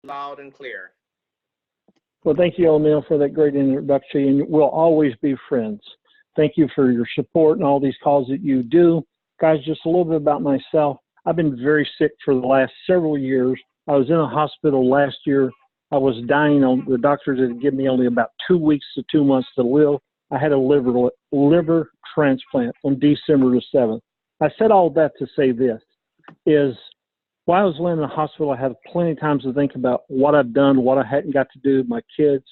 loud and clear. Well, thank you, O'Neill, for that great introduction, and we'll always be friends. Thank you for your support and all these calls that you do. Guys, just a little bit about myself. I've been very sick for the last several years. I was in a hospital last year. I was dying on the doctors had given me only about 2 weeks to 2 months to live. I had a liver transplant on December the 7th. I said all that to say this is while I was laying in the hospital, I had plenty of times to think about what I've done, what I hadn't got to do, my kids,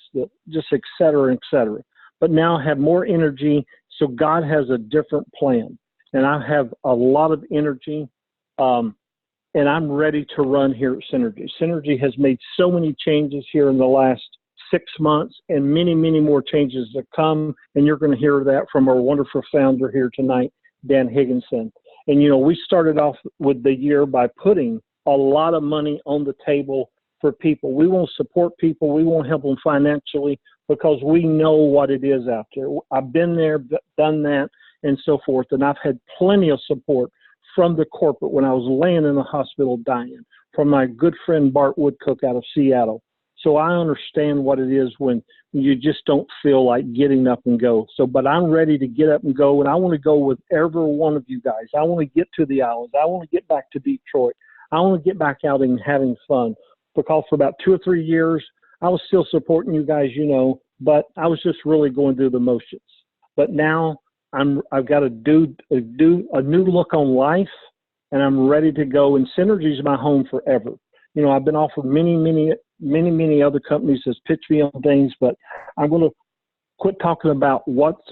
just et cetera, et cetera. But now I have more energy, so God has a different plan. And I have a lot of energy, and I'm ready to run here at Synergy. Synergy has made so many changes here in the last 6 months and many, many more changes to come. And you're going to hear that from our wonderful founder here tonight, Dan Higginson. And, we started off with the year by putting a lot of money on the table for people. We won't support people. We won't help them financially because we know what it is out there. I've been there, done that, and so forth. And I've had plenty of support from the corporate when I was laying in the hospital dying, from my good friend Bart Woodcook out of Seattle. So I understand what it is when you just don't feel like getting up and go. But I'm ready to get up and go, and I want to go with every one of you guys. I want to get to the islands. I want to get back to Detroit. I want to get back out and having fun, because for about 2 or 3 years, I was still supporting you guys, but I was just really going through the motions. But now I've got to do a new look on life, and I'm ready to go. And Synergy is my home forever. I've been offered many other companies that's pitched me on things, but I'm going to quit talking about what's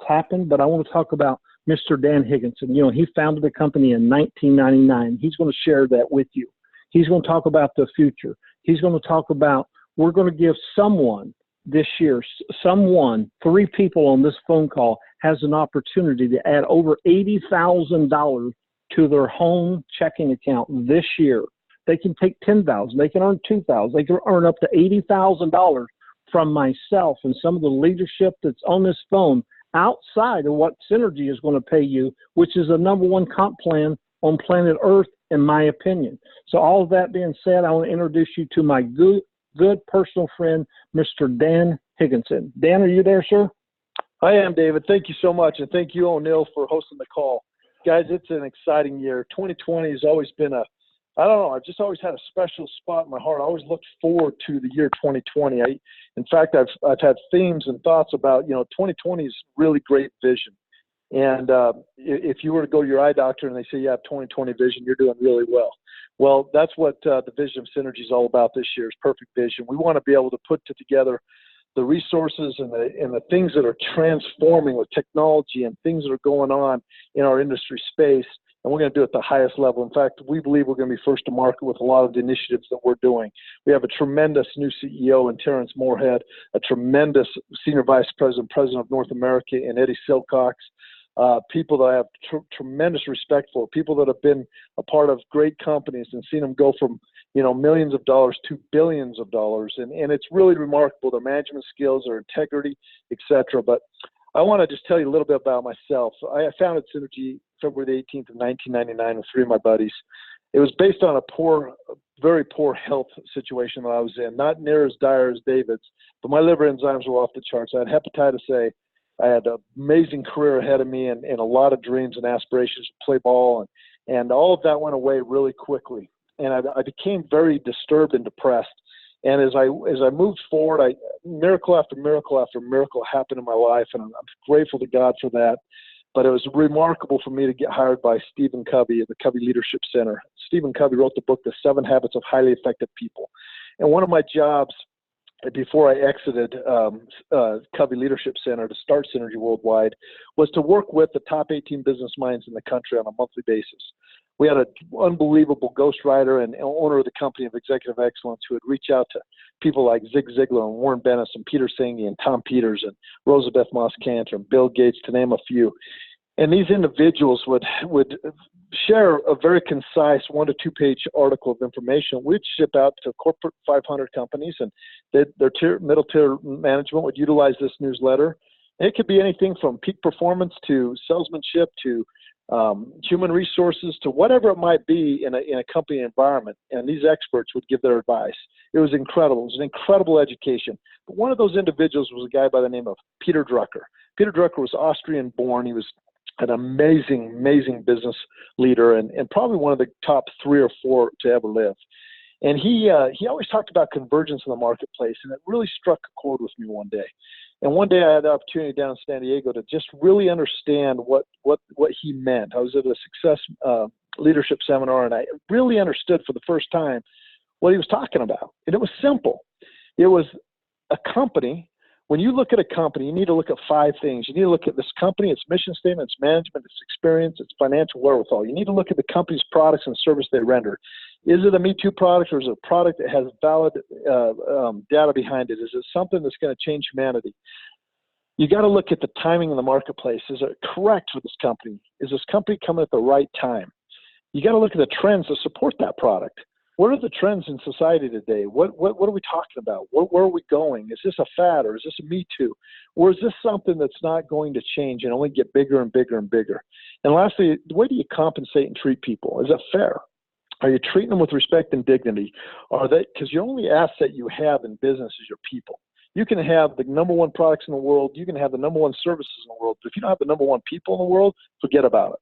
happened. But I want to talk about Mr. Dan Higginson. He founded the company in 1999. He's going to share that with you. He's going to talk about the future. He's going to talk about, we're going to give someone this year, 3 people on this phone call has an opportunity to add over $80,000 to their home checking account this year. They can take $10,000. They can earn $2,000. They can earn up to $80,000 from myself and some of the leadership that's on this phone outside of what Synergy is going to pay you, which is the #1 comp plan on planet Earth, in my opinion. So all of that being said, I want to introduce you to my good personal friend, Mr. Dan Higginson. Dan, are you there, sir? I am, David. Thank you so much, and thank you, O'Neill, for hosting the call. Guys, it's an exciting year. 2020 has always been I've just always had a special spot in my heart. I always looked forward to the year 2020. In fact, I've had themes and thoughts about, 2020 is really great vision. And if you were to go to your eye doctor and they say you have 2020 vision, you're doing really well. Well, that's what the vision of Synergy is all about this year, is perfect vision. We want to be able to put together the resources and the things that are transforming with technology and things that are going on in our industry space. And we're going to do it at the highest level. In fact, we believe we're going to be first to market with a lot of the initiatives that we're doing. We have a tremendous new CEO in Terrence Moorhead, a tremendous Senior Vice President, President of North America, and Eddie Silcox, people that I have tremendous respect for, people that have been a part of great companies and seen them go from, millions of dollars to billions of dollars. And it's really remarkable, their management skills, their integrity, et cetera. But I want to just tell you a little bit about myself. I founded Synergy February the 18th of 1999 with 3 of my buddies. It was based on a very poor health situation that I was in, not near as dire as David's, but my liver enzymes were off the charts. I had hepatitis A. I had an amazing career ahead of me and a lot of dreams and aspirations to play ball, and all of that went away really quickly. And I became very disturbed and depressed. And as I moved forward, miracle after miracle after miracle happened in my life, and I'm grateful to God for that. But it was remarkable for me to get hired by Stephen Covey at the Covey Leadership Center. Stephen Covey wrote the book, The 7 Habits of Highly Effective People. And one of my jobs before I exited Covey Leadership Center to start Synergy Worldwide was to work with the top 18 business minds in the country on a monthly basis. We had an unbelievable ghostwriter and owner of the company of Executive Excellence who would reach out to people like Zig Ziglar and Warren Bennis and Peter Senge and Tom Peters and Rosabeth Moss Kanter and Bill Gates, to name a few. And these individuals would share a very concise 1 to 2 page article of information. We'd ship out to corporate 500 companies, and their middle tier management would utilize this newsletter. And it could be anything from peak performance to salesmanship to human resources, to whatever it might be in a company environment. And these experts would give their advice. It was incredible. It was an incredible education. But one of those individuals was a guy by the name of Peter Drucker. Peter Drucker was Austrian born. He was an amazing, amazing business leader and probably one of the top 3 or 4 to ever live. And he always talked about convergence in the marketplace, and it really struck a chord with me one day. And one day I had the opportunity down in San Diego to just really understand what he meant. I was at a success leadership seminar, and I really understood for the first time what he was talking about. And it was simple. It was a company. When you look at a company, you need to look at 5 things. You need to look at this company, its mission statement, its management, its experience, its financial wherewithal. You need to look at the company's products and service they render. Is it a Me Too product, or is it a product that has valid data behind it? Is it something that's going to change humanity? You got to look at the timing in the marketplace. Is it correct for this company? Is this company coming at the right time? You got to look at the trends that support that product. What are the trends in society today? What are we talking about? Where are we going? Is this a fad, or is this a Me Too? Or is this something that's not going to change and only get bigger and bigger and bigger? And lastly, the way do you compensate and treat people? Is it fair? Are you treating them with respect and dignity? Are they, because your only asset you have in business is your people. You can have the number 1 products in the world. You can have the number 1 services in the world. But if you don't have the number 1 people in the world, forget about it.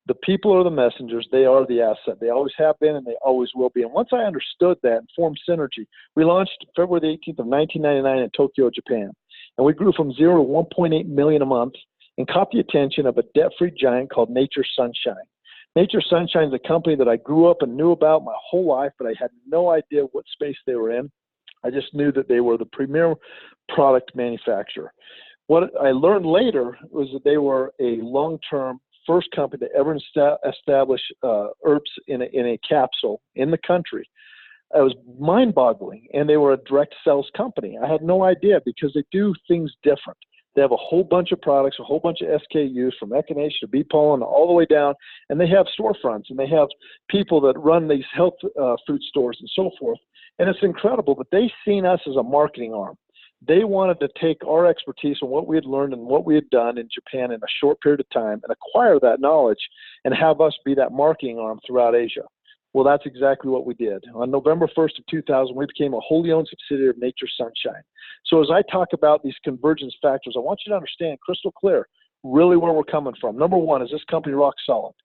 The people are the messengers. They are the asset. They always have been, and they always will be. And once I understood that and formed Synergy, we launched February the 18th of 1999 in Tokyo, Japan. And we grew from 0 to 1.8 million a month and caught the attention of a debt-free giant called Nature Sunshine. Nature Sunshine is a company that I grew up and knew about my whole life, but I had no idea what space they were in. I just knew that they were the premier product manufacturer. What I learned later was that they were a long-term first company to ever establish herbs in a capsule in the country. It was mind-boggling, and they were a direct sales company. I had no idea because they do things different. They have a whole bunch of products, a whole bunch of SKUs from echinacea to bee pollen all the way down, and they have storefronts, and they have people that run these health food stores and so forth. And it's incredible, but they've seen us as a marketing arm. They wanted to take our expertise and what we had learned and what we had done in Japan in a short period of time and acquire that knowledge and have us be that marketing arm throughout Asia. Well, that's exactly what we did. On November 1st of 2000, we became a wholly owned subsidiary of Nature Sunshine. So as I talk about these convergence factors, I want you to understand crystal clear really where we're coming from. Number 1, is this company rock solid?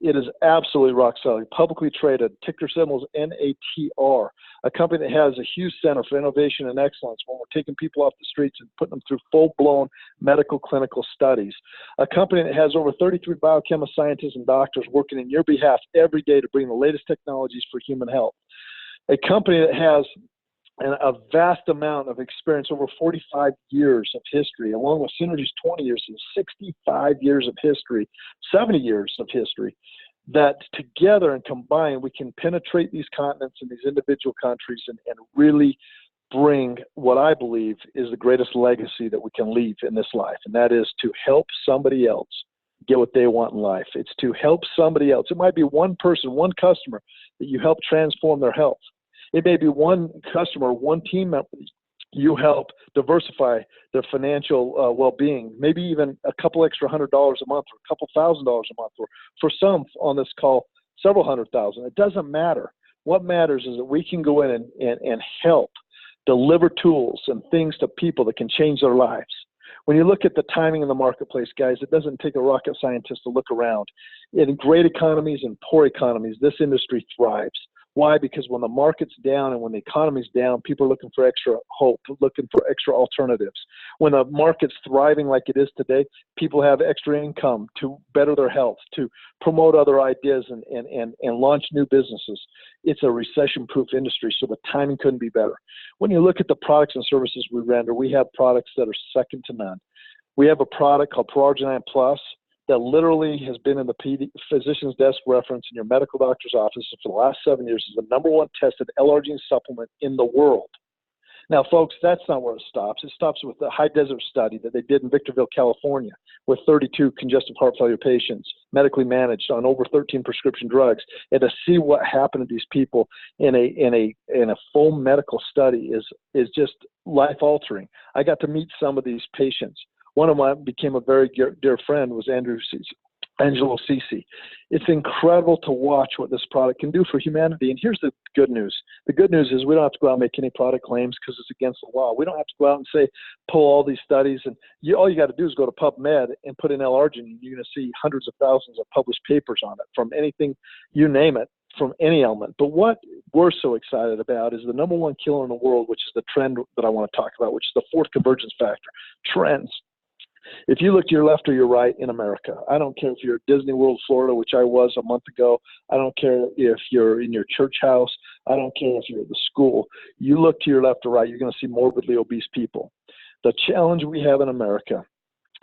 It is absolutely rock solid, publicly traded, ticker symbols NATR, a company that has a huge center for innovation and excellence when we're taking people off the streets and putting them through full-blown medical clinical studies, a company that has over 33 biochemists, scientists, and doctors working in your behalf every day to bring the latest technologies for human health, a company that has a vast amount of experience, over 45 years of history, along with Synergy's 20 years and 65 years of history, 70 years of history, that together and combined, we can penetrate these continents and these individual countries and really bring what I believe is the greatest legacy that we can leave in this life, and that is to help somebody else get what they want in life. It's to help somebody else. It might be one person, one customer that you help transform their health. It may be one customer, one team member you help diversify their financial well-being, maybe even a couple extra $100 a month or a couple $1,000 a month, or for some on this call, several $100,000. It doesn't matter. What matters is that we can go in and help deliver tools and things to people that can change their lives. When you look at the timing in the marketplace, guys, it doesn't take a rocket scientist to look around. In great economies and poor economies, this industry thrives. Why? Because when the market's down and when the economy's down, people are looking for extra hope, looking for extra alternatives. When the market's thriving like it is today, people have extra income to better their health, to promote other ideas and launch new businesses. It's a recession-proof industry, so the timing couldn't be better. When you look at the products and services we render, we have products that are second to none. We have a product called Pro-Arginine Plus that literally has been in the physician's desk reference in your medical doctor's office for the last 7 years. Is the #1 tested L-arginine supplement in the world. Now, folks, that's not where it stops. It stops with the high desert study that they did in Victorville, California, with 32 congestive heart failure patients medically managed on over 13 prescription drugs. And to see what happened to these people in a full medical study is just life altering. I got to meet some of these patients. One of mine became a very dear friend was Andrew Angelo Ceci. It's incredible to watch what this product can do for humanity. And here's the good news. The good news is we don't have to go out and make any product claims because it's against the law. We don't have to go out and say, pull all these studies. And all you got to do is go to PubMed and put in L-arginine. You're going to see hundreds of thousands of published papers on it from anything, you name it, from any element. But what we're so excited about is the number one killer in the world, which is the trend that I want to talk about, which is the fourth convergence factor, trends. If you look to your left or your right in America, I don't care if you're at Disney World, Florida, which I was a month ago. I don't care if you're in your church house. I don't care if you're at the school. You look to your left or right, you're going to see morbidly obese people. The challenge we have in America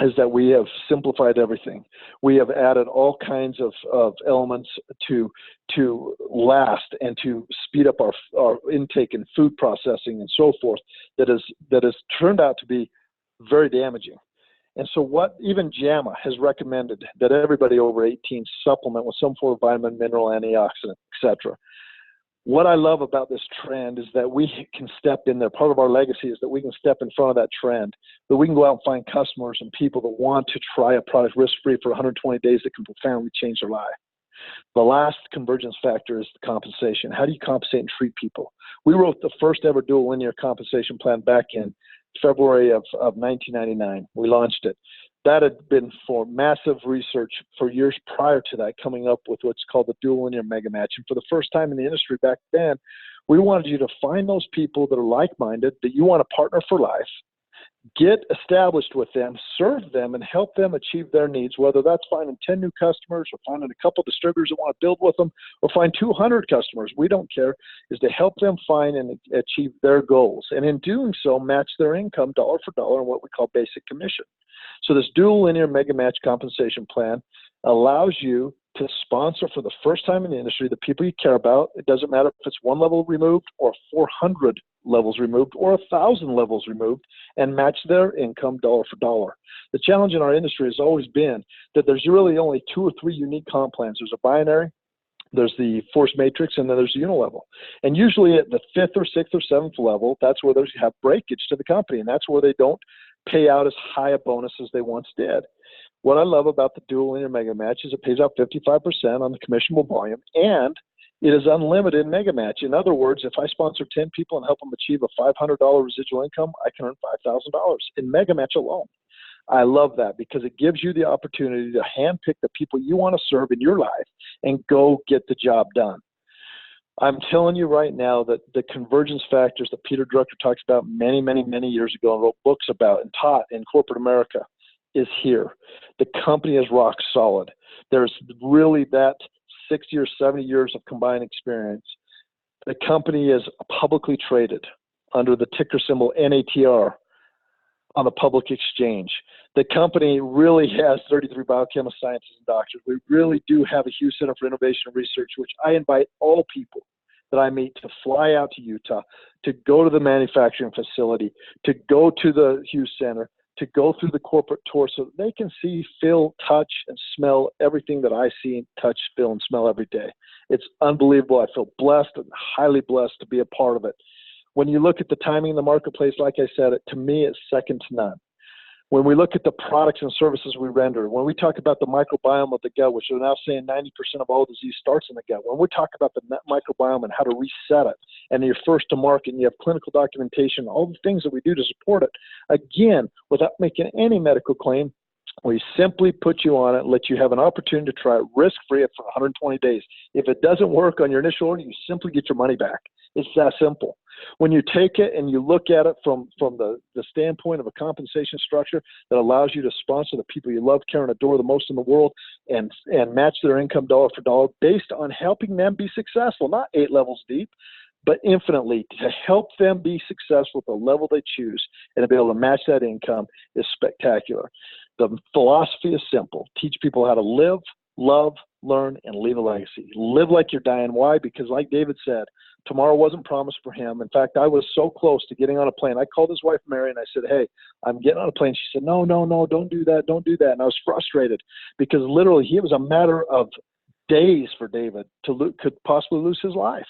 is that we have simplified everything. We have added all kinds of elements to last and to speed up our intake and food processing and so forth that has turned out to be very damaging. And so what even JAMA has recommended that everybody over 18 supplement with some form of vitamin, mineral, antioxidant, etc. What I love about this trend is that we can step in there. Part of our legacy is that we can step in front of that trend, that we can go out and find customers and people that want to try a product risk-free for 120 days that can profoundly change their life. The last convergence factor is the compensation. How do you compensate and treat people? We wrote the first ever dual linear compensation plan back in February of 1999. We launched it. That had been for massive research for years prior to that, coming up with what's called the dual linear mega match. And for the first time in the industry back then, we wanted you to find those people that are like-minded, that you want to partner for life, get established with them, serve them, and help them achieve their needs, whether that's finding 10 new customers or finding a couple distributors that want to build with them or find 200 customers. We don't care, is to help them find and achieve their goals. And in doing so, match their income dollar for dollar in what we call basic commission. So this dual linear mega match compensation plan allows you to sponsor for the first time in the industry the people you care about. It doesn't matter if it's one level removed or 400 levels removed or 1,000 levels removed, and match their income dollar for dollar. The challenge in our industry has always been that there's really only 2 or 3 unique comp plans. There's a binary, there's the force matrix, and then there's the unilevel. And usually at the 5th or 6th or 7th level, that's where there's have breakage to the company, and that's where they don't pay out as high a bonus as they once did. What I love about the dual linear mega match is it pays out 55% on the commissionable volume, and it is unlimited mega match. In other words, if I sponsor 10 people and help them achieve a $500 residual income, I can earn $5,000 in mega match alone. I love that because it gives you the opportunity to handpick the people you want to serve in your life and go get the job done. I'm telling you right now that the convergence factors that Peter Drucker talks about many, many, many years ago and wrote books about and taught in corporate America is here. The company is rock solid. There's really that 60 or 70 years of combined experience. The company is publicly traded under the ticker symbol NATR on the public exchange. The company really has 33 biochemists, scientists, and doctors. We really do have a huge center for innovation and research, which I invite all people that I meet to fly out to Utah, to go to the manufacturing facility, to go to the Hughes Center, to go through the corporate tour so that they can see, feel, touch, and smell everything that I see, touch, feel, and smell every day. It's unbelievable. I feel blessed and highly blessed to be a part of it. When you look at the timing in the marketplace, like I said, to me, it's second to none. When we look at the products and services we render, when we talk about the microbiome of the gut, which are now saying 90% of all disease starts in the gut, when we talk about the microbiome and how to reset it, and you're first to market and you have clinical documentation, all the things that we do to support it, again, without making any medical claim, we simply put you on it, let you have an opportunity to try it risk-free for 120 days. If it doesn't work on your initial order, you simply get your money back. It's that simple. When you take it and you look at it from the standpoint of a compensation structure that allows you to sponsor the people you love, care, and adore the most in the world and match their income dollar for dollar based on helping them be successful, not 8 levels deep, but infinitely, to help them be successful at the level they choose and to be able to match that income is spectacular. The philosophy is simple. Teach people how to live, love, learn, and leave a legacy. Live like you're dying. Why? Because like David said, tomorrow wasn't promised for him. In fact, I was so close to getting on a plane. I called his wife, Mary, and I said, hey, I'm getting on a plane. She said, no, don't do that. Don't do that. And I was frustrated because literally it was a matter of days for David to could possibly lose his life.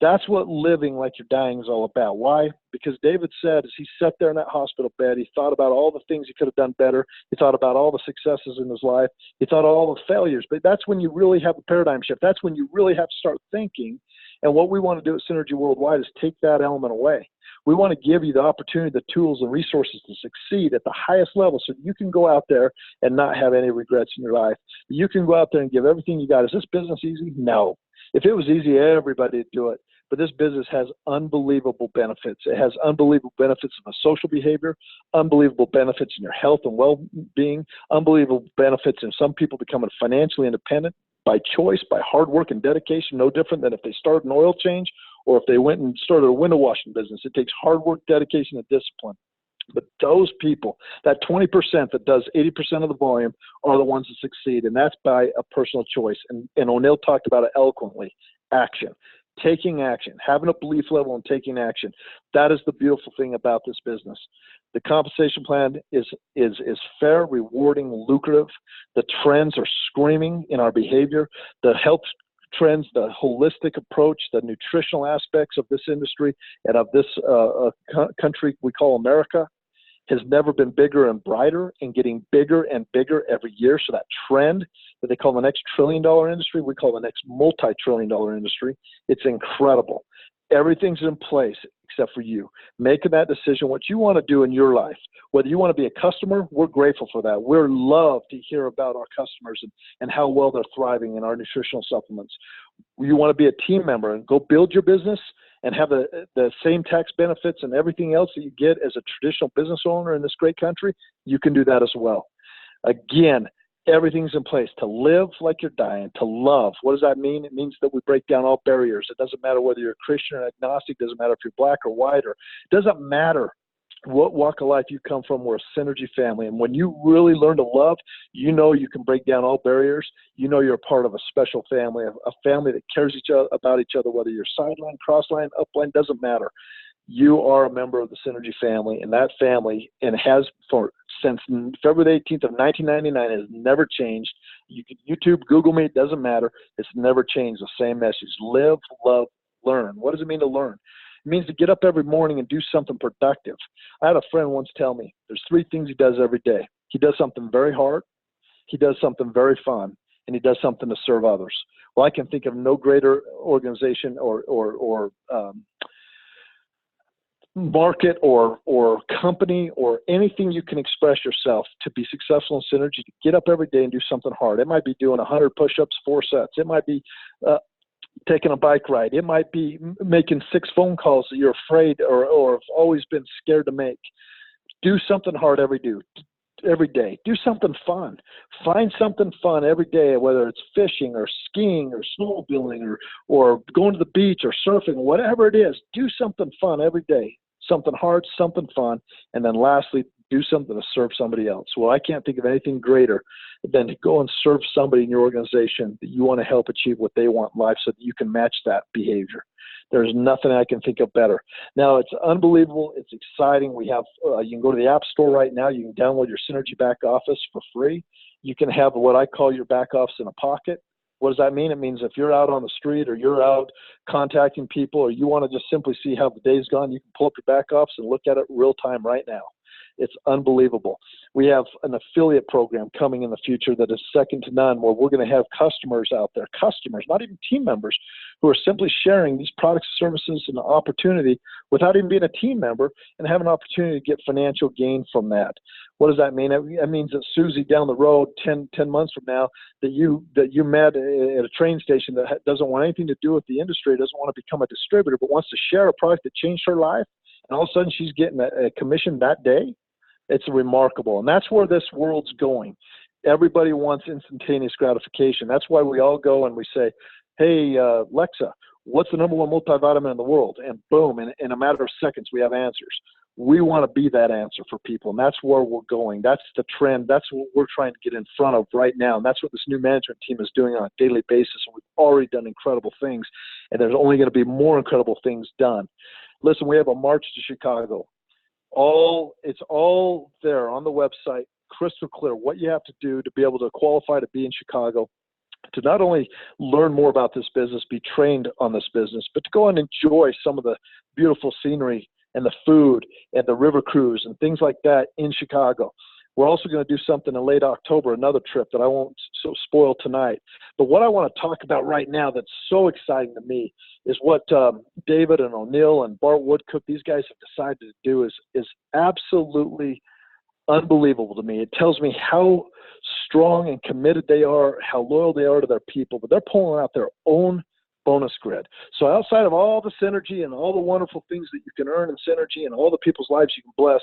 That's what living like you're dying is all about. Why? Because David said as he sat there in that hospital bed, he thought about all the things he could have done better. He thought about all the successes in his life. He thought of all the failures. But that's when you really have a paradigm shift. That's when you really have to start thinking. And what we want to do at Synergy Worldwide is take that element away. We want to give you the opportunity, the tools and resources to succeed at the highest level so you can go out there and not have any regrets in your life. You can go out there and give everything you got. Is this business easy? No. If it was easy, everybody would do it. But this business has unbelievable benefits. It has unbelievable benefits in the social behavior, unbelievable benefits in your health and well-being, unbelievable benefits in some people becoming financially independent by choice, by hard work and dedication, no different than if they started an oil change or if they went and started a window washing business. It takes hard work, dedication, and discipline. But those people, that 20% that does 80% of the volume, are the ones that succeed, and that's by a personal choice. And O'Neill talked about it eloquently, action. Taking action, having a belief level and taking action. That is the beautiful thing about this business. The compensation plan is fair, rewarding, lucrative. The trends are screaming in our behavior. The health trends, the holistic approach, the nutritional aspects of this industry and of this country we call America has never been bigger and brighter and getting bigger and bigger every year. So that trend that they call the next trillion-dollar industry, we call the next multi-trillion-dollar industry. It's incredible. Everything's in place except for you. Making that decision, what you want to do in your life. Whether you want to be a customer, we're grateful for that. We're love to hear about our customers and how well they're thriving in our nutritional supplements. You want to be a team member and go build your business and have the same tax benefits and everything else that you get as a traditional business owner in this great country, you can do that as well. Again, everything's in place to live like you're dying, to love. What does that mean? It means that we break down all barriers. It doesn't matter whether you're a Christian or agnostic. It doesn't matter if you're black or white, or it doesn't matter what walk of life you come from. We're a synergy family. And when you really learn to love, you know you can break down all barriers. You know you're a part of a special family, a family that cares about each other, whether you're sideline, crossline, upline, doesn't matter. You are a member of the Synergy family, and that family, and has since February 18th of 1999, has never changed. You can YouTube, Google me, it doesn't matter. It's never changed. The same message: live, love, learn. What does it mean to learn? It means to get up every morning and do something productive. I had a friend once tell me there's 3 things he does every day. He does something very hard, he does something very fun, and he does something to serve others. Well, I can think of no greater organization or market or company or anything you can express yourself to be successful in Synergy, to get up every day and do something hard. It might be doing 100 push-ups, 4 sets. It might be taking a bike ride. It might be making 6 phone calls that you're afraid or have always been scared to make. Do something hard every day. Do something fun. Find something fun every day, whether it's fishing or skiing or snowmobiling or going to the beach or surfing, whatever it is. Do something fun every day. Something hard, something fun, and then lastly, do something to serve somebody else. Well, I can't think of anything greater than to go and serve somebody in your organization that you want to help achieve what they want in life so that you can match that behavior. There's nothing I can think of better. Now, it's unbelievable. It's exciting. We have, you can go to the App Store right now. You can download your Synergy Back Office for free. You can have what I call your back office in a pocket. What does that mean? It means if you're out on the street or you're out contacting people or you want to just simply see how the day's gone, you can pull up your back office and look at it real time right now. It's unbelievable. We have an affiliate program coming in the future that is second to none, where we're going to have customers out there, not even team members, who are simply sharing these products, services, and opportunity without even being a team member and have an opportunity to get financial gain from that. What does that mean? It means that Susie down the road 10 months from now that you met at a train station that doesn't want anything to do with the industry, doesn't want to become a distributor, but wants to share a product that changed her life, and all of a sudden she's getting a commission that day. It's remarkable. And that's where this world's going. Everybody wants instantaneous gratification. That's why we all go and we say, hey, Alexa, what's the #1 multivitamin in the world? And boom, in a matter of seconds, we have answers. We want to be that answer for people, and that's where we're going. That's the trend. That's what we're trying to get in front of right now, and that's what this new management team is doing on a daily basis. And we've already done incredible things, and there's only going to be more incredible things done. Listen, we have a march to Chicago. It's all there on the website, crystal clear, what you have to do to be able to qualify to be in Chicago. to not only learn more about this business, be trained on this business, but to go and enjoy some of the beautiful scenery and the food and the river cruise and things like that in Chicago. We're also going to do something in late October, another trip that I won't spoil tonight. But what I want to talk about right now that's so exciting to me is what David and O'Neill and Bart Woodcook, these guys have decided to do is absolutely unbelievable to me. It tells me how strong and committed they are, how loyal they are to their people, but they're pulling out their own bonus grid. So outside of all the synergy and all the wonderful things that you can earn in synergy and all the people's lives you can bless,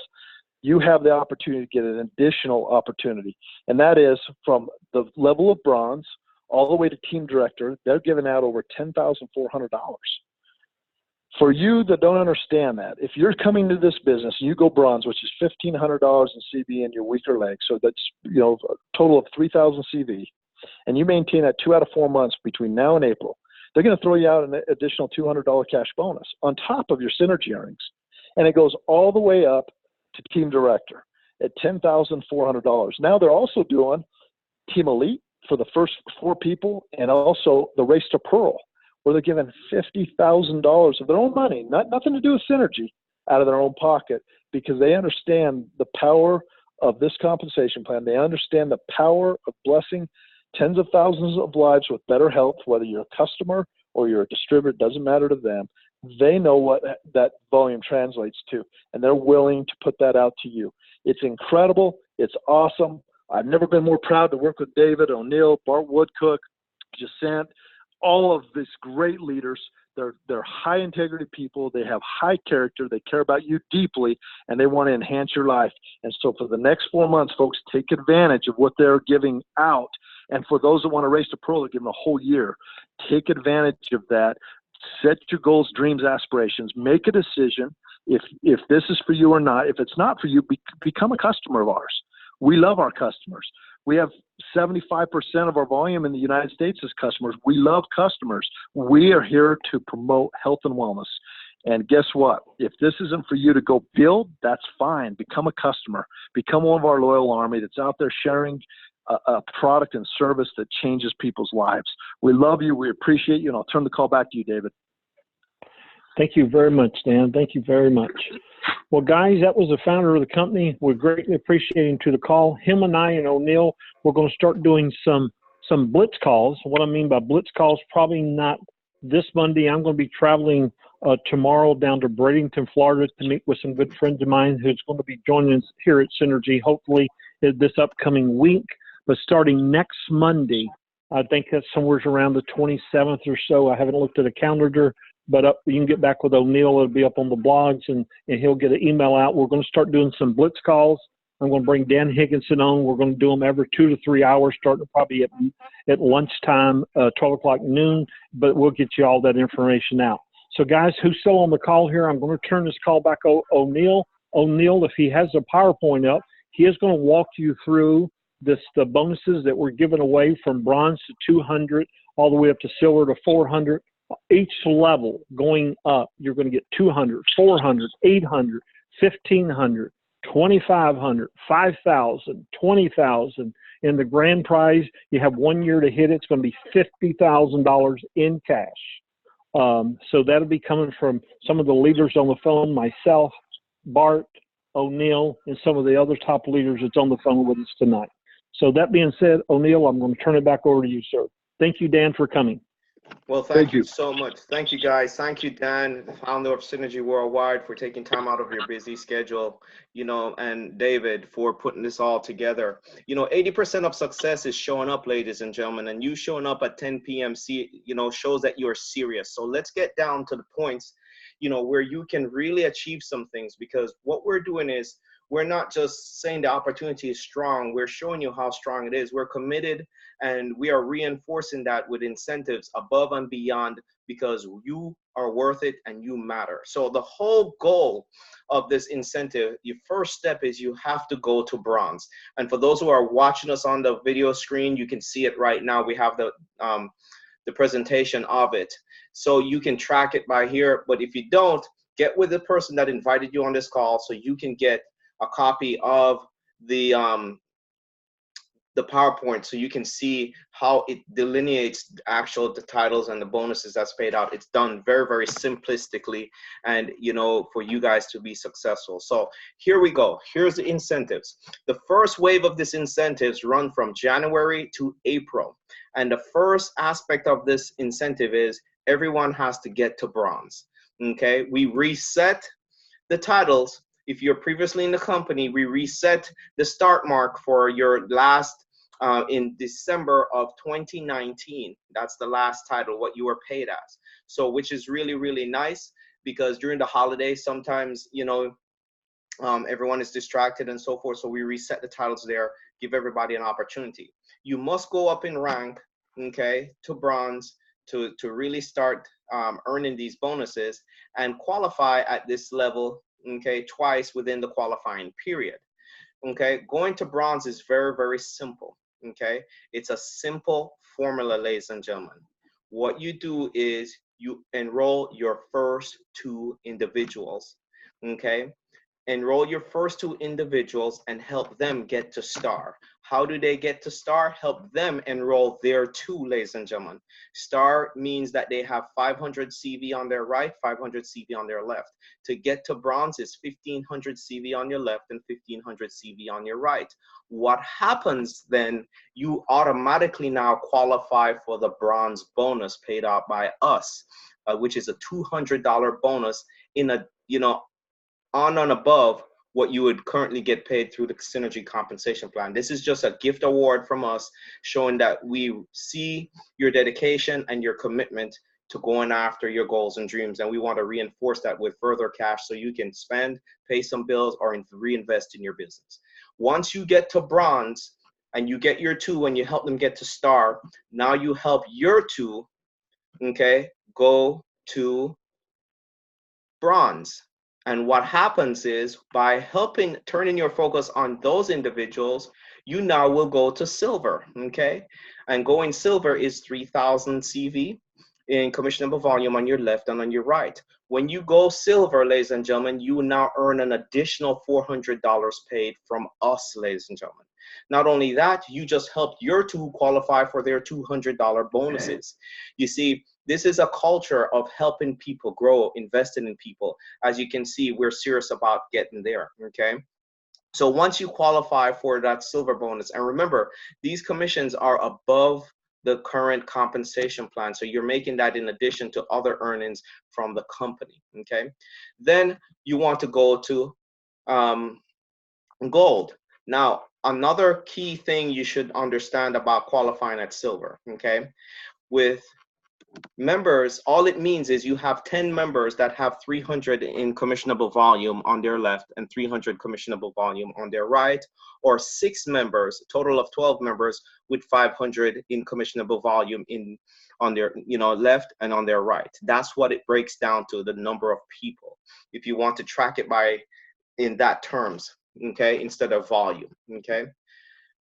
you have the opportunity to get an additional opportunity. And that is from the level of bronze all the way to team director. They're giving out over $10,400. For you that don't understand that, if you're coming to this business and you go bronze, which is $1,500 in CV in your weaker leg, so that's, you know, a total of 3,000 CV, and you maintain that 2 out of 4 months between now and April, they're going to throw you out an additional $200 cash bonus on top of your synergy earnings. And it goes all the way up to team director at $10,400. Now they're also doing team elite for the first 4 people, and also the race to Pearl, where they're giving $50,000 of their own money, nothing to do with synergy, out of their own pocket, because they understand the power of this compensation plan. They understand the power of blessing tens of thousands of lives with better health, whether you're a customer or you're a distributor, it doesn't matter to them. They know what that volume translates to, and they're willing to put that out to you. It's incredible. It's awesome. I've never been more proud to work with David, O'Neill, Bart Woodcook, Jacinth, all of these great leaders. They're high integrity people. They have high character. They care about you deeply, and they want to enhance your life. And so for the next 4 months, folks, take advantage of what they're giving out. And for those that want to race to Pearl, they're giving a whole year. Take advantage of that. Set your goals, dreams, aspirations. Make a decision if this is for you or not. If it's not for you, become a customer of ours. We love our customers. We have 75% of our volume in the United States as customers. We love customers. We are here to promote health and wellness. And guess what? If this isn't for you to go build, that's fine. Become a customer. Become one of our loyal army that's out there sharing a product and service that changes people's lives. We love you. We appreciate you. And I'll turn the call back to you, David. Thank you very much, Dan. Thank you very much. Well, guys, that was the founder of the company. We're greatly appreciating to the call. Him and I and O'Neill, we're going to start doing some blitz calls. What I mean by blitz calls, probably not this Monday. I'm going to be traveling tomorrow down to Bradenton, Florida to meet with some good friends of mine who's going to be joining us here at Synergy, hopefully this upcoming week. But starting next Monday, I think that's somewhere around the 27th or so. I haven't looked at a calendar, but you can get back with O'Neill. It'll be up on the blogs, and he'll get an email out. We're going to start doing some blitz calls. I'm going to bring Dan Higginson on. We're going to do them every 2 to 3 hours, starting probably at lunchtime, 12 o'clock noon, but we'll get you all that information out. So, guys, who's still on the call here, I'm going to turn this call back to O'Neill. O'Neill, if he has a PowerPoint up, he is going to walk you through the bonuses that we're giving away from bronze to 200, all the way up to silver to 400. Each level going up, you're going to get 200, 400, 800, 1,500, 2,500, 5,000, 20,000. In the grand prize, you have 1 year to hit it. It's going to be $50,000 in cash. So that'll be coming from some of the leaders on the phone, myself, Bart, O'Neill, and some of the other top leaders that's on the phone with us tonight. So that being said, O'Neill, I'm going to turn it back over to you, sir. Thank you, Dan, for coming. Well, thank you so much. Thank you, guys. Thank you, Dan, the founder of Synergy Worldwide, for taking time out of your busy schedule, and David for putting this all together. 80% of success is showing up, ladies and gentlemen, and you showing up at 10 p.m. shows that you're serious. So let's get down to the points, where you can really achieve some things, because what we're doing is we're not just saying the opportunity is strong. We're showing you how strong it is. We're committed, and we are reinforcing that with incentives above and beyond, because you are worth it and you matter. So the whole goal of this incentive, your first step is you have to go to bronze. And for those who are watching us on the video screen, you can see it right now. We have the presentation of it. So you can track it by here. But if you don't, get with the person that invited you on this call so you can get a copy of the the PowerPoint so you can see how it delineates the titles and the bonuses that's paid out. It's done very, very simplistically, and for you guys to be successful. So here we go. Here's the incentives. The first wave of this incentives run from January to April. And the first aspect of this incentive is everyone has to get to bronze. Okay, we reset the titles. If you're previously in the company, we reset the start mark for your last in December of 2019. That's the last title, what you were paid as. So, which is really, really nice, because during the holidays, sometimes, everyone is distracted and so forth. So we reset the titles there, give everybody an opportunity. You must go up in rank, okay, to bronze to really start earning these bonuses and qualify at this level, okay, twice within the qualifying period. Okay, going to bronze is very, very simple. Okay, it's a simple formula, ladies and gentlemen. What you do is you enroll your first 2 individuals. Okay, enroll your first 2 individuals and help them get to star. How do they get to star? Help them enroll their 2, ladies and gentlemen. Star means that they have 500 CV on their right, 500 CV on their left. To get to bronze is 1500 CV on your left and 1500 CV on your right. What happens then, you automatically now qualify for the bronze bonus paid out by us, which is a $200 bonus in a, on and above what you would currently get paid through the Synergy compensation plan. This is just a gift award from us, showing that we see your dedication and your commitment to going after your goals and dreams. And we want to reinforce that with further cash so you can spend, pay some bills, or reinvest in your business. Once you get to bronze and you get your 2 and you help them get to star, now you help your 2, okay, go to bronze. And what happens is, by turning your focus on those individuals, you now will go to silver, okay? And going silver is 3,000 CV in commissionable volume on your left and on your right. When you go silver, ladies and gentlemen, you now earn an additional $400 paid from us, ladies and gentlemen. Not only that, you just helped your 2 qualify for their $200 bonuses. You see, this is a culture of helping people grow, investing in people. As you can see, we're serious about getting there, okay? So once you qualify for that silver bonus, and remember, these commissions are above the current compensation plan. So you're making that in addition to other earnings from the company, okay? Then you want to go to gold. Now, another key thing you should understand about qualifying at silver, okay? With members, all it means is you have 10 members that have 300 in commissionable volume on their left and 300 commissionable volume on their right, or 6 members, a total of 12 members with 500 in commissionable volume on their left and on their right. That's what it breaks down to, the number of people, if you want to track it in that terms, okay, instead of volume, okay?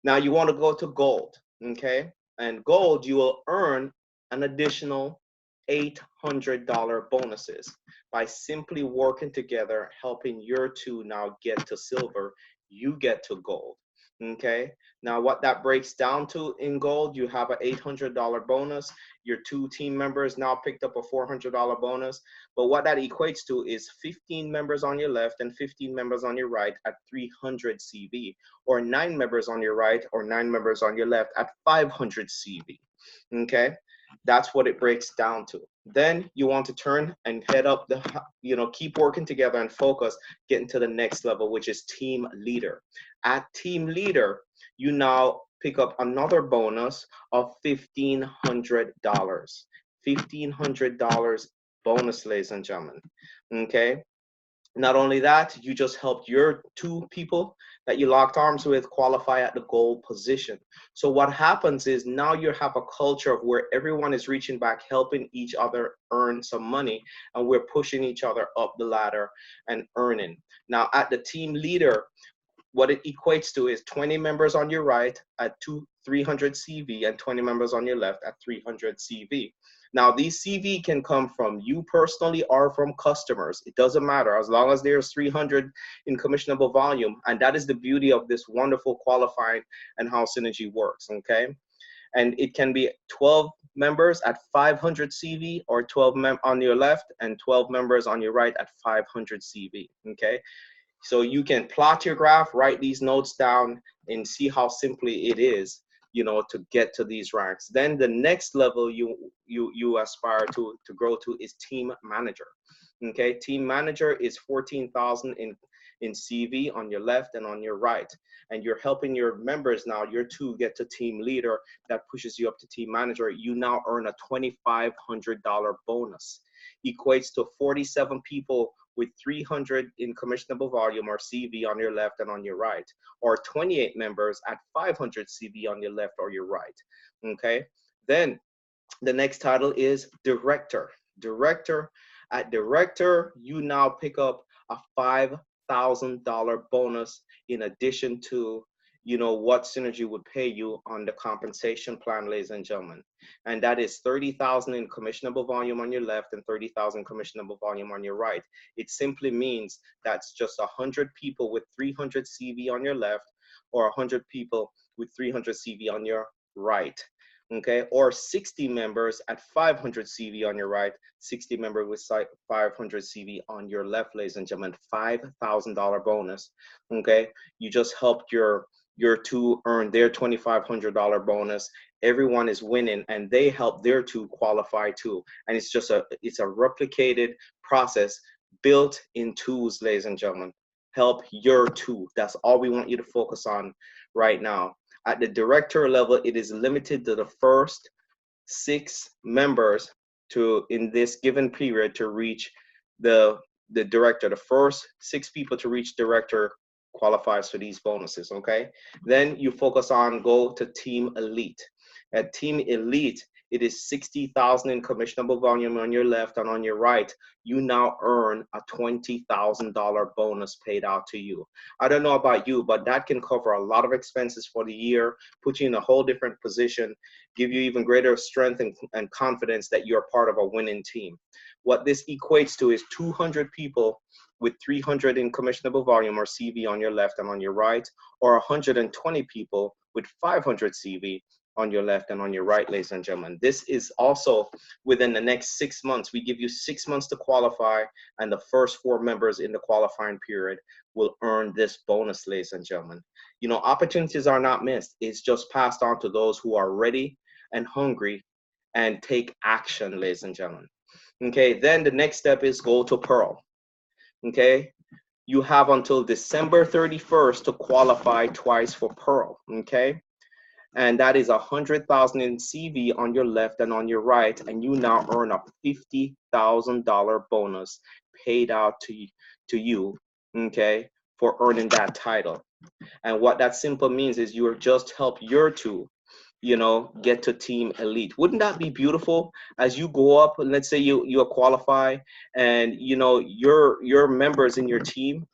Now you want to go to gold, okay? And gold, you will earn an additional $800 bonuses by simply working together, helping your 2 now get to silver, you get to gold, okay? Now what that breaks down to in gold, you have an $800 bonus. Your 2 team members now picked up a $400 bonus. But what that equates to is 15 members on your left and 15 members on your right at 300 CV, or 9 members on your right or 9 members on your left at 500 CV, okay? That's what it breaks down to. Then you want to turn and head up keep working together and focus, getting to the next level, which is team leader. At team leader, you now pick up another bonus of $1,500. $1,500 bonus, ladies and gentlemen, okay? Not only that, you just helped your 2 people that you locked arms with qualify at the gold position. So what happens is now you have a culture of where everyone is reaching back, helping each other earn some money, and we're pushing each other up the ladder and earning. Now at the team leader, what it equates to is 20 members on your right at 300 CV and 20 members on your left at 300 CV. Now, these CV can come from you personally or from customers. It doesn't matter as long as there's 300 in commissionable volume. And that is the beauty of this wonderful qualifying and how Synergy works, okay? And it can be 12 members at 500 CV or 12 on your left and 12 members on your right at 500 CV, okay? So you can plot your graph, write these notes down, and see how simply it is, you know, to get to these ranks. Then the next level you aspire to grow to is team manager. Okay, team manager is 14,000 in CV on your left and on your right, and you're helping your members now. Your two get to team leader, that pushes you up to team manager. You now earn a $2,500 bonus, equates to 47 people with 300 in commissionable volume or CV on your left and on your right, or 28 members at 500 CV on your left or your right, okay? Then the next title is director. At director, you now pick up a $5,000 bonus in addition to, you know, what Synergy would pay you on the compensation plan, ladies and gentlemen. And that is 30,000 in commissionable volume on your left and 30,000 commissionable volume on your right. It simply means that's just 100 people with 300 CV on your left or 100 people with 300 CV on your right. Okay, or 60 members at 500 CV on your right, 60 members with 500 CV on your left, ladies and gentlemen. $5,000 bonus. Okay, you just helped your two earn their $2,500 bonus. Everyone is winning, and they help their two qualify too. And it's a replicated process built in twos, ladies and gentlemen. Help your two. That's all we want you to focus on right now. At the director level, it is limited to the first 6 members in this given period to reach the director. The first 6 people to reach director qualifies for these bonuses, okay? Then you focus on go to team elite. At team elite, it is 60,000 in commissionable volume on your left, and on your right, you now earn a $20,000 bonus paid out to you. I don't know about you, but that can cover a lot of expenses for the year, put you in a whole different position, give you even greater strength and confidence that you're part of a winning team. What this equates to is 200 people with 300 in commissionable volume or CV on your left and on your right, or 120 people with 500 CV on your left and on your right, ladies and gentlemen. This is also within the next 6 months. We give you 6 months to qualify, and the first 4 members in the qualifying period will earn this bonus, ladies and gentlemen. You know, opportunities are not missed. It's just passed on to those who are ready and hungry and take action, ladies and gentlemen. Okay, then the next step is go to Pearl. Okay, you have until December 31st to qualify twice for Pearl. Okay, and that is 100,000 in CV on your left and on your right, and you now earn a $50,000 bonus paid out to you, okay, for earning that title. And what that simple means is you just help your two, you know, get to team elite. Wouldn't that be beautiful? As you go up, let's say you qualify, and you know your members in your team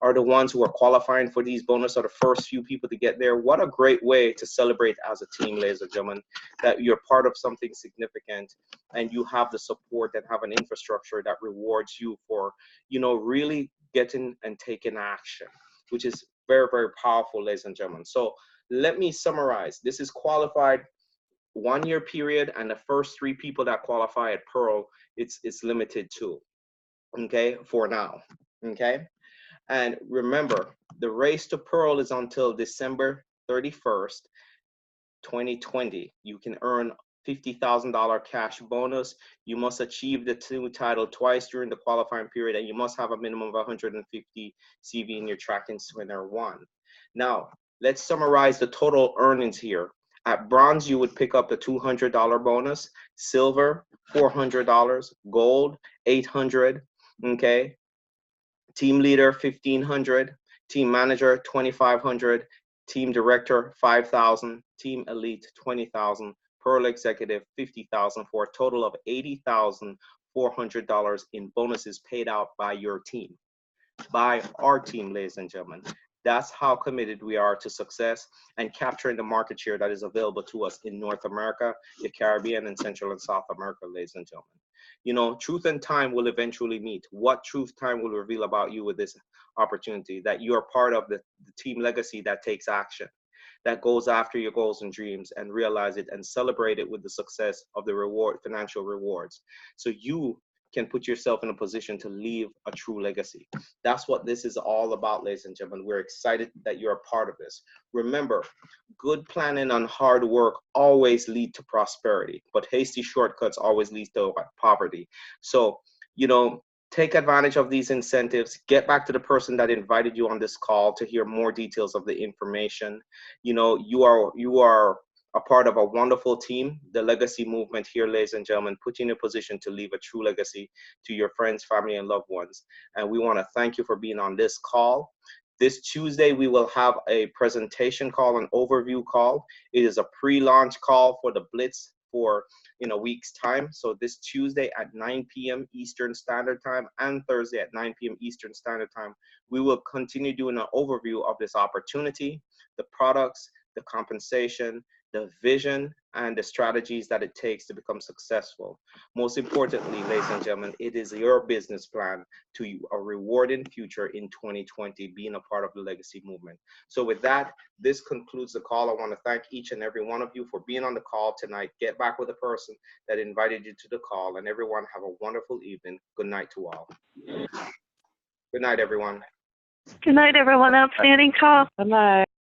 are the ones who are qualifying for these bonus, are the first few people to get there. What a great way to celebrate as a team, ladies and gentlemen, that you're part of something significant and you have the support and have an infrastructure that rewards you for, you know, really getting and taking action, which is very, very powerful, ladies and gentlemen. So let me summarize. This is qualified 1 year period, and the first 3 people that qualify at Pearl, it's limited to, okay, for now, okay? And remember, the race to Pearl is until December 31st, 2020. You can earn $50,000 cash bonus. You must achieve the 2 title twice during the qualifying period, and you must have a minimum of 150 CV in your tracking winner 1. Now, let's summarize the total earnings here. At bronze, you would pick up the $200 bonus, silver, $400, gold, $800, okay? Team leader, $1,500, team manager, $2,500, team director, $5,000, team elite, $20,000, Pearl executive, $50,000, for a total of $80,400 in bonuses paid out by your team, by our team, ladies and gentlemen. That's how committed we are to success and capturing the market share that is available to us in North America, the Caribbean, and Central and South America, ladies and gentlemen. You know, truth and time will eventually meet. What truth time will reveal about you with this opportunity? That you are part of the team legacy that takes action, that goes after your goals and dreams and realize it and celebrate it with the success of the financial rewards. So you can put yourself in a position to leave a true legacy. That's what this is all about, ladies and gentlemen. We're excited that you're a part of this. Remember, good planning and hard work always lead to prosperity, but hasty shortcuts always lead to poverty. So, you know, take advantage of these incentives. Get back to the person that invited you on this call to hear more details of the information. You know, you are a part of a wonderful team. The legacy movement here, ladies and gentlemen, put you in a position to leave a true legacy to your friends, family, and loved ones. And we want to thank you for being on this call. This Tuesday, we will have a presentation call, an overview call. It is a pre-launch call for the Blitz for in a week's time. So this Tuesday at 9 p.m. Eastern Standard Time and Thursday at 9 p.m. Eastern Standard Time, we will continue doing an overview of this opportunity, the products, the compensation, the vision, and the strategies that it takes to become successful. Most importantly, ladies and gentlemen, it is your business plan to a rewarding future in 2020, being a part of the legacy movement. So with that, this concludes the call. I want to thank each and every one of you for being on the call tonight. Get back with the person that invited you to the call, and everyone have a wonderful evening. Good night to all. Good night, everyone. Good night, everyone. Outstanding call. Good night.